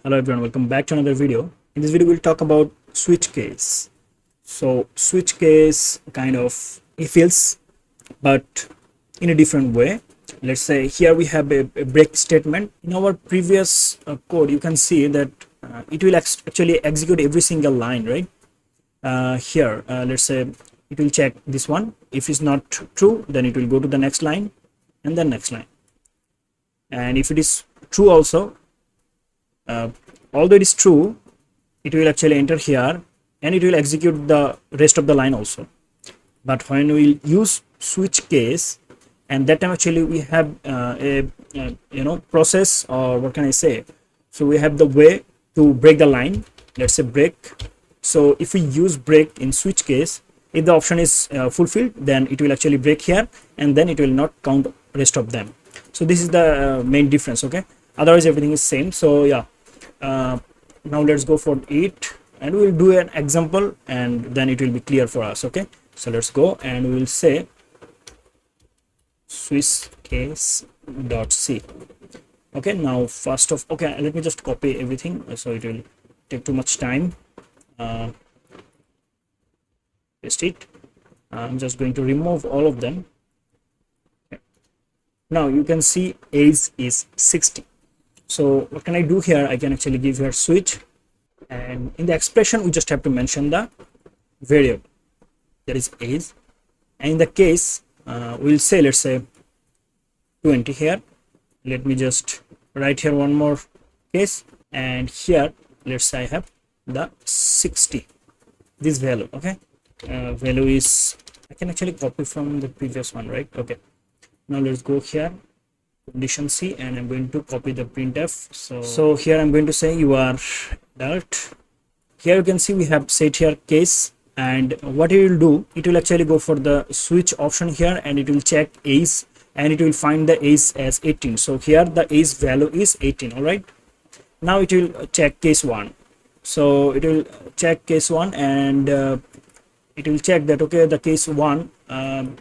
Hello everyone, welcome back to another video. In this video we'll talk about switch case. So switch case kind of if else, but in a different way. Let's say here we have a break statement. In our previous code you can see that it will actually execute every single line, right? Here let's say it will check this one. If it's not true, then it will go to the next line and then next line, and if it is true also, although it is true, it will actually enter here and it will execute the rest of the line also. But when we use switch case, and that time actually we have a process, or what can I say, so we have the way to break the line. Let's say break. So if we use break in switch case, if the option is fulfilled, then it will actually break here and then it will not count rest of them. So this is the main difference. Okay, otherwise everything is same. So yeah, now let's go for it and we'll do an example and then it will be clear for us. Okay, so let's go and we will say switch case.c. okay, now first of okay, let me just copy everything so it will take too much time. Paste it. I'm just going to remove all of them. Okay. Now you can see age is 60. So what can I do here? I can actually give here switch, and in the expression we just have to mention the variable, that is age, and in the case we'll say, let's say 20 here. Let me just write here one more case, and here let's say I have the 60, this value. Okay, value is, I can actually copy from the previous one, right? Okay, now let's go here, condition C, and I'm going to copy the printf. So here I'm going to say you are adult. Here you can see we have set here case, and what it will do, it will actually go for the switch option here and it will check age and it will find the age as 18. So here the age value is 18. All right, now it will check case 1. So it will check case 1 and it will check that okay, the case 1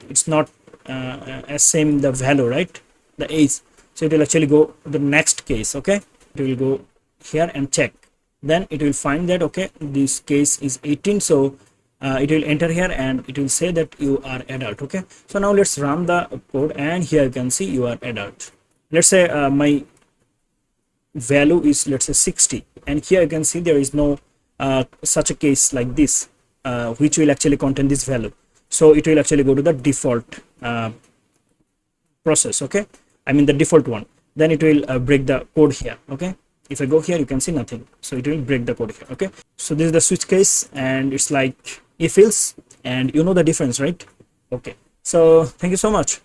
it's not as same the value, right, the age. So it will actually go the next case. Okay, it will go here and check, then it will find that okay, this case is 18. So it will enter here and it will say that you are adult. Okay, so now let's run the code, and here you can see you are adult. Let's say my value is, let's say 60, and here you can see there is no such a case like this which will actually contain this value. So it will actually go to the default process. Okay, I mean the default one, then it will break the code here. Okay, if I go here you can see nothing, so it will break the code here. Okay, so this is the switch case and it's like if else, and you know the difference, right? Okay, so thank you so much.